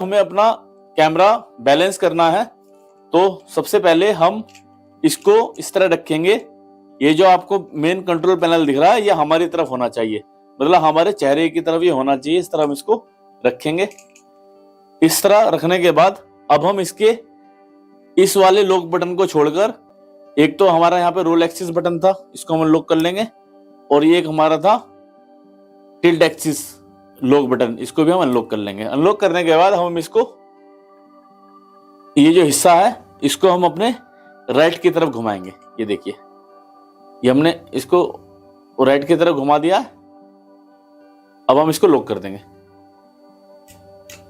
हमें अपना camera balance करना है तो सबसे पहले हम इसको इस तरह रखेंगे। ये जो आपको मेन कंट्रोल पैनल दिख रहा है ये हमारी तरफ होना चाहिए, मतलब हमारे चेहरे की तरफ ये होना चाहिए। इस तरह हम इसको रखेंगे। इस तरह रखने के बाद अब हम इसके इस वाले लॉक बटन को छोड़कर, एक तो हमारा यहाँ पे रोल एक्सिस बटन था, इसको हम लॉक कर लेंगे, और ये एक हमारा था टिल्ट एक्सिस लॉक बटन, इसको भी हम अनलॉक कर लेंगे। अनलॉक करने के बाद हम इसको, ये जो हिस्सा है इसको हम अपने राइट की तरफ घुमाएंगे। ये देखिए, ये हमने इसको राइट की तरफ घुमा दिया। अब हम इसको लॉक कर देंगे।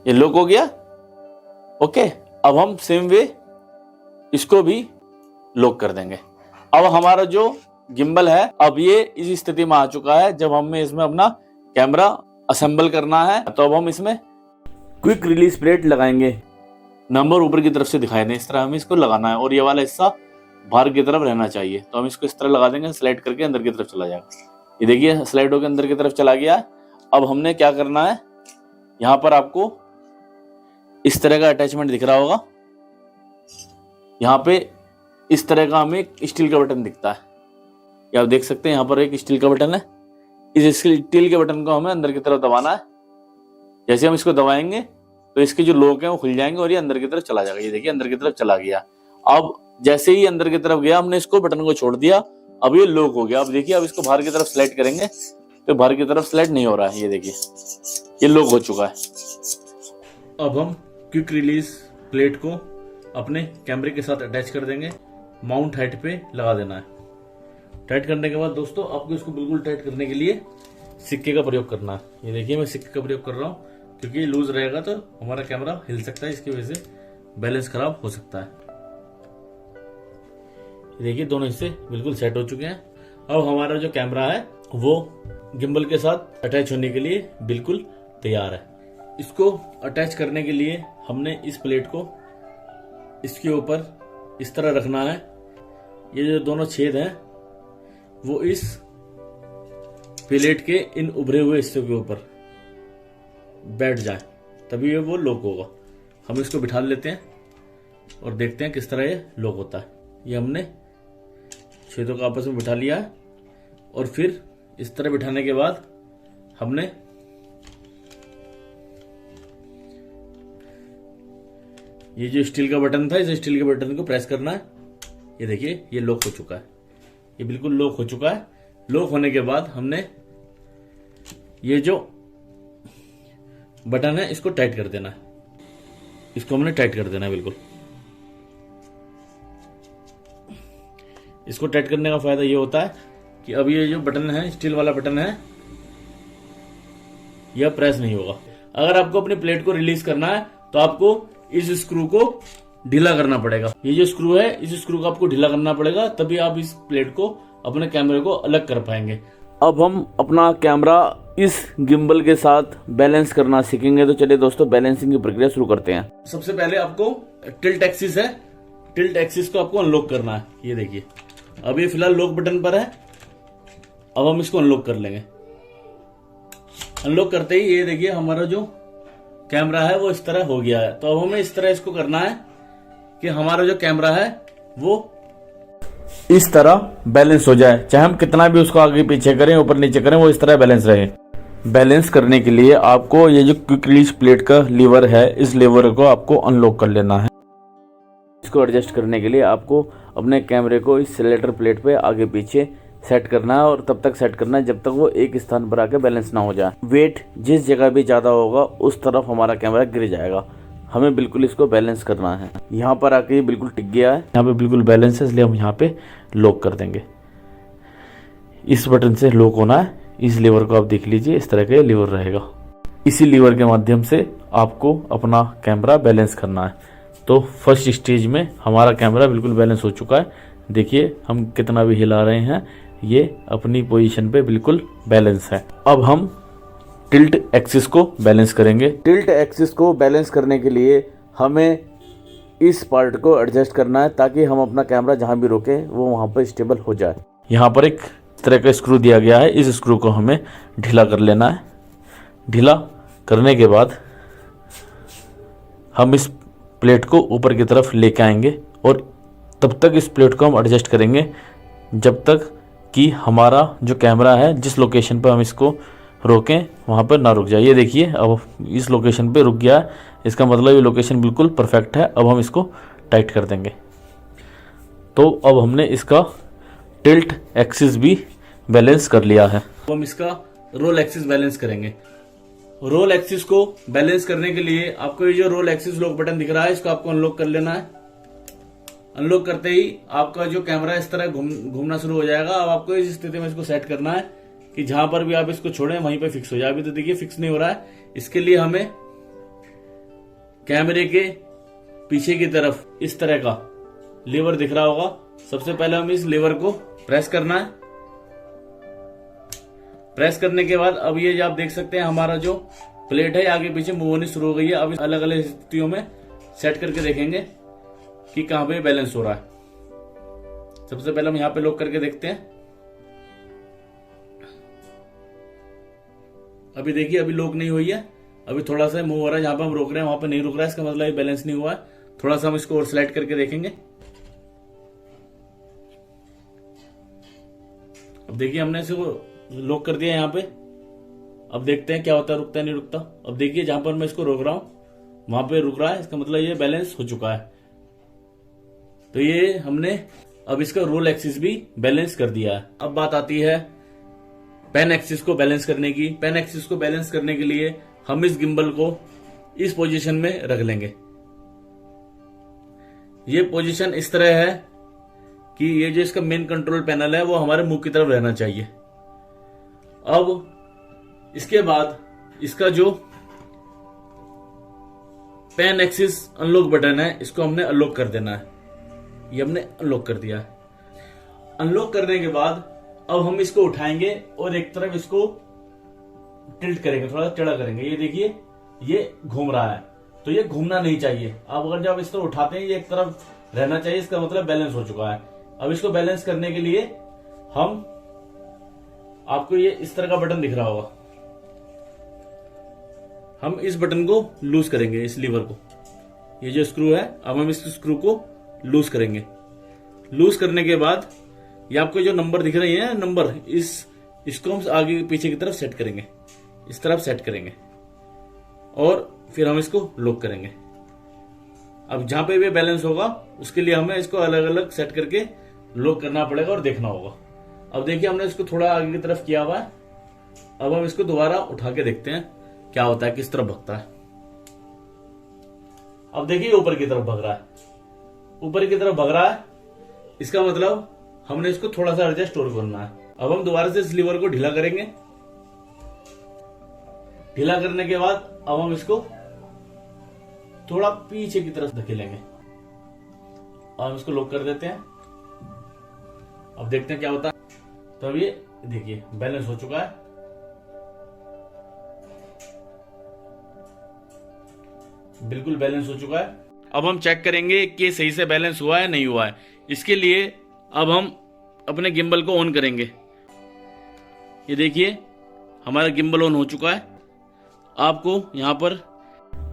ये लॉक हो गया। ओके, अब हम सेम वे इसको भी लॉक कर देंगे। अब हमारा जो गिम्बल है अब ये इस स्थिति में आ चुका है। जब हमें इसमें अपना कैमरा असेंबल करना है तो अब हम इसमें क्विक रिलीज प्लेट लगाएंगे। नंबर ऊपर की तरफ से दिखाई दे, इस तरह हमें इसको लगाना है, और ये वाला हिस्सा बाहर की तरफ रहना चाहिए। तो हम इसको इस तरह लगा देंगे, स्लाइड करके अंदर की तरफ चला जाएगा। ये देखिए स्लाइड होकर अंदर की तरफ चला गया है। अब हमने क्या करना है, यहाँ पर आपको इस तरह का अटैचमेंट दिख रहा होगा। यहाँ पे इस तरह का हमें एक स्टील का बटन दिखता है, ये आप देख सकते हैं। यहाँ पर एक स्टील का बटन है। इस स्टील के बटन को हमें अंदर की तरफ दबाना है। जैसे हम इसको दबाएंगे तो इसके जो लॉक है वो खुल जाएंगे और ये अंदर की तरफ चला जाएगा। ये देखिए अंदर की तरफ चला गया। अब जैसे ही अंदर की तरफ गया हमने इसको बटन को छोड़ दिया, अब ये लॉक हो गया। अब देखिए, अब इसको बाहर की तरफ स्लाइड करेंगे तो बाहर की तरफ स्लाइड नहीं हो रहा है। ये देखिए ये लॉक हो चुका है। अब हम क्विक रिलीज प्लेट को अपने कैमरे के साथ अटैच कर देंगे। माउंट हाइट पे लगा देना है। टाइट करने के बाद दोस्तों आपको इसको बिल्कुल टाइट करने के लिए सिक्के का प्रयोग करना है। ये देखिए मैं सिक्के का प्रयोग कर रहा हूँ, क्योंकि लूज रहेगा तो हमारा कैमरा हिल सकता है, इसकी वजह से बैलेंस खराब हो सकता है। देखिए दोनों हिस्से बिल्कुल सेट हो चुके हैं। अब हमारा जो कैमरा है वो गिम्बल के साथ अटैच होने के लिए बिल्कुल तैयार है। इसको अटैच करने के लिए हमने इस प्लेट को इसके ऊपर इस तरह रखना है। ये जो दोनों छेद हैं वो इस प्लेट के इन उभरे हुए हिस्सों के ऊपर बैठ जाए, तभी ये वो लॉक होगा। हम इसको बिठा लेते हैं और देखते हैं किस तरह ये लॉक होता है। ये हमने छेदों को आपस में बिठा लिया है, और फिर इस तरह बिठाने के बाद हमने ये जो स्टील का बटन था, इस स्टील के बटन को प्रेस करना है। ये देखिए ये लॉक हो चुका है, ये बिल्कुल लॉक हो चुका है। लॉक होने के बाद हमने ये जो बटन है इसको टाइट कर देना है। इसको हमने टाइट कर देना है बिल्कुल। इसको टाइट करने का फायदा ये होता है कि अब ये जो बटन है, स्टील वाला बटन है, यह प्रेस नहीं होगा। अगर आपको अपनी प्लेट को रिलीज करना है तो आपको इस स्क्रू को ढीला करना पड़ेगा। ये जो स्क्रू है इस स्क्रू को आपको ढीला करना पड़ेगा, तभी आप इस प्लेट को अपने कैमरे को अलग कर पाएंगे। अब हम अपना कैमरा इस गिम्बल के साथ बैलेंस करना सीखेंगे। तो चलिए दोस्तों बैलेंसिंग की प्रक्रिया शुरू करते हैं। सबसे पहले आपको टिल्ट एक्सिस है, टिल्ट एक्सिस को आपको अनलॉक करना है। ये देखिए अब ये फिलहाल लॉक बटन पर है। अब हम इसको अनलॉक कर लेंगे। अनलॉक करते ही ये देखिए हमारा जो कैमरा है वो इस तरह हो गया है। तो अब हमें इस तरह इसको करना है कि हमारा जो कैमरा है वो इस तरह बैलेंस हो जाए। चाहे हम कितना भी उसको आगे पीछे करें, ऊपर नीचे करें, वो इस तरह बैलेंस रहे। बैलेंस करने के लिए आपको ये जो क्विक रिलीज प्लेट का लीवर है, इस लीवर को आपको अनलॉक कर लेना है। इसको एडजस्ट करने के लिए आपको अपने कैमरे को इस सिलेक्टर प्लेट पे आगे पीछे सेट करना है, और तब तक सेट करना है जब तक वो एक स्थान पर आके बैलेंस ना हो जाए। वेट जिस जगह भी ज़्यादा होगा उस तरफ हमारा कैमरा गिर जाएगा। हमें बिल्कुल इसको बैलेंस करना है। यहाँ पर आके ये बिल्कुल टिक गया है, यहाँ पे बिल्कुल बैलेंस है, इसलिए हम यहाँ पे लॉक कर देंगे। इस बटन से लॉक होना है। इस लीवर को आप देख लीजिए, इस तरह का लीवर रहेगा। इसी लीवर के माध्यम से आपको अपना कैमरा बैलेंस करना है। तो फर्स्ट स्टेज में हमारा कैमरा बिल्कुल बैलेंस हो चुका है। देखिए हम कितना भी हिला रहे हैं, ये अपनी पोजीशन पे बिल्कुल बैलेंस है। अब हम टिल्ट एक्सिस को बैलेंस करेंगे। टिल्ट एक्सिस को बैलेंस करने के लिए हमें इस पार्ट को एडजस्ट करना है, ताकि हम अपना कैमरा जहाँ भी रोके वो वहाँ पर स्टेबल हो जाए। यहाँ पर एक तरह का स्क्रू दिया गया है, इस स्क्रू को हमें ढीला कर लेना है। ढीला करने के बाद हम इस प्लेट को ऊपर की तरफ लेके आएंगे और तब तक इस प्लेट को हम एडजस्ट करेंगे जब तक कि हमारा जो कैमरा है जिस लोकेशन पर हम इसको रोकें वहाँ पर ना रुक जाए। ये देखिए अब इस लोकेशन पे रुक गया है, इसका मतलब ये लोकेशन बिल्कुल परफेक्ट है। अब हम इसको टाइट कर देंगे। तो अब हमने इसका टिल्ट एक्सिस भी बैलेंस कर लिया है। अब हम इसका रोल एक्सिस बैलेंस करेंगे। रोल एक्सिस को बैलेंस करने के लिए आपको ये जो रोल एक्सिस लॉक बटन दिख रहा है इसको आपको अनलॉक कर लेना है। अनलॉक करते ही आपका जो कैमरा इस तरह घूमना शुरू हो जाएगा। अब आपको इस स्थिति में इसको सेट करना है कि जहां पर भी आप इसको छोड़ें वहीं पे फिक्स हो जाए। अभी तो देखिए फिक्स नहीं हो रहा है। इसके लिए हमें कैमरे के पीछे की तरफ इस तरह का लीवर दिख रहा होगा। सबसे पहले हम इस लीवर को प्रेस करना है। प्रेस करने के बाद अब ये आप देख सकते हैं हमारा जो प्लेट है आगे पीछे मूव होनी शुरू हो गई है। अब अलग अलग स्थितियों में सेट करके देखेंगे कि कहां पे बैलेंस हो रहा है। सबसे पहले हम यहां पे लॉक करके देखते हैं। अभी देखिए अभी लॉक नहीं हुई है, अभी थोड़ा सा मूव हो रहा है। जहां पे हम रोक रहे हैं वहां पे नहीं रुक रहा है, इसका मतलब ये बैलेंस नहीं हुआ है। थोड़ा सा हम इसको और स्लाइड करके देखेंगे। अब देखिए हमने इसको लॉक कर दिया यहाँ पे। अब देखते हैं क्या होता है, रुकता है नहीं रुकता। अब देखिए जहां पर मैं इसको रोक रहा हूं वहां पे रुक रहा है, इसका मतलब ये बैलेंस हो चुका है। तो ये हमने अब इसका रोल एक्सिस भी बैलेंस कर दिया है। अब बात आती है पेन एक्सिस को बैलेंस करने की। पेन एक्सिस को बैलेंस करने के लिए हम इस गिम्बल को इस पोजीशन में रख लेंगे। ये पोजीशन इस तरह है कि ये जो इसका मेन कंट्रोल पैनल है वो हमारे मुंह की तरफ रहना चाहिए। अब इसके बाद इसका जो पेन एक्सिस अनलॉक बटन है इसको हमने अनलॉक कर देना है। ये हमने अनलॉक कर दिया है। अनलॉक करने के बाद अब हम इसको उठाएंगे और एक तरफ इसको टिल्ट करेंगे, थोड़ा टेढ़ा करेंगे। ये देखिए ये घूम रहा है, तो ये घूमना नहीं चाहिए। अब अगर जब इस तरह उठाते हैं ये एक तरफ रहना चाहिए, इसका मतलब बैलेंस हो चुका है। अब इसको बैलेंस करने के लिए हम आपको ये इस तरह का बटन दिख रहा होगा, हम इस बटन को लूज करेंगे, इस लीवर को। ये जो स्क्रू है अब हम इस स्क्रू को लूज करेंगे। लूज करने के बाद ये आपको जो नंबर दिख रही है नंबर, इसको हम आगे पीछे की तरफ सेट करेंगे, इस तरफ सेट करेंगे और फिर हम इसको लॉक करेंगे। अब जहां पे भी बैलेंस होगा उसके लिए हमें इसको अलग अलग सेट करके लॉक करना पड़ेगा और देखना होगा। अब देखिए हमने इसको थोड़ा आगे की तरफ किया हुआ है। अब हम इसको दोबारा उठा के देखते हैं क्या होता है, किस तरफ भगता है। अब देखिए ऊपर की तरफ भग रहा है, ऊपर की तरफ भग रहा है। इसका मतलब हमने इसको थोड़ा सा एडजस्ट और करना है। अब हम दोबारा से इस लीवर को ढीला करेंगे। ढीला करने के बाद अब हम इसको थोड़ा पीछे की तरफ धकेलेंगे और हम इसको लॉक कर देते हैं। अब देखते हैं क्या होता है। तो अब ये देखिए बैलेंस हो चुका है। बिल्कुल बैलेंस हो चुका है। अब हम चेक करेंगे कि सही से बैलेंस हुआ है नहीं हुआ है। इसके लिए अब हम अपने गिम्बल को ऑन करेंगे। ये देखिए हमारा गिम्बल ऑन हो चुका है। आपको यहाँ पर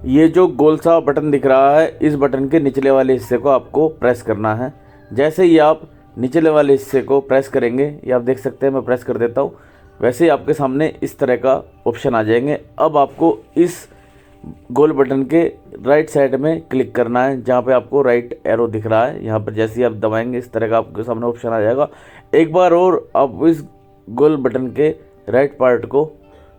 ये जो गोल सा बटन दिख रहा है, इस बटन के निचले वाले हिस्से को आपको प्रेस करना है। जैसे ही आप निचले वाले हिस्से को प्रेस करेंगे, ये आप देख सकते हैं, मैं प्रेस कर देता हूँ, वैसे ही आपके सामने इस तरह का ऑप्शन आ जाएंगे। अब आपको इस गोल बटन के राइट साइड में क्लिक करना है, जहाँ पे आपको राइट एरो दिख रहा है। यहाँ पर जैसे ही आप दबाएंगे इस तरह का आपके सामने ऑप्शन आ जाएगा। एक बार और आप इस गोल बटन के राइट पार्ट को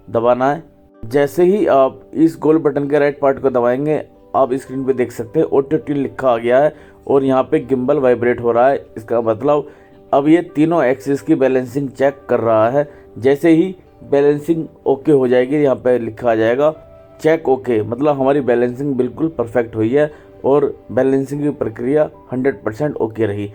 दबाना है। जैसे ही आप इस गोल बटन के राइट पार्ट को दबाएंगे आप स्क्रीन पे देख सकते हैं ऑटो ट्यून लिखा आ गया है और यहाँ पे गिम्बल वाइब्रेट हो रहा है। इसका मतलब अब ये तीनों एक्सिस की बैलेंसिंग चेक कर रहा है। जैसे ही बैलेंसिंग ओके हो जाएगी, यहाँ पे लिखा आ जाएगा चेक ओके, मतलब हमारी बैलेंसिंग बिल्कुल परफेक्ट हुई है और बैलेंसिंग की प्रक्रिया 100% ओके रही।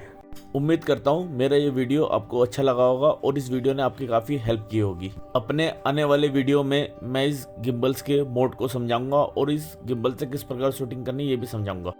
उम्मीद करता हूँ मेरा ये वीडियो आपको अच्छा लगा होगा और इस वीडियो ने आपकी काफ़ी हेल्प की होगी। अपने आने वाले वीडियो में मैं इस गिम्बल्स के मोड को समझाऊंगा और इस गिम्बल से किस प्रकार शूटिंग करनी ये भी समझाऊंगा।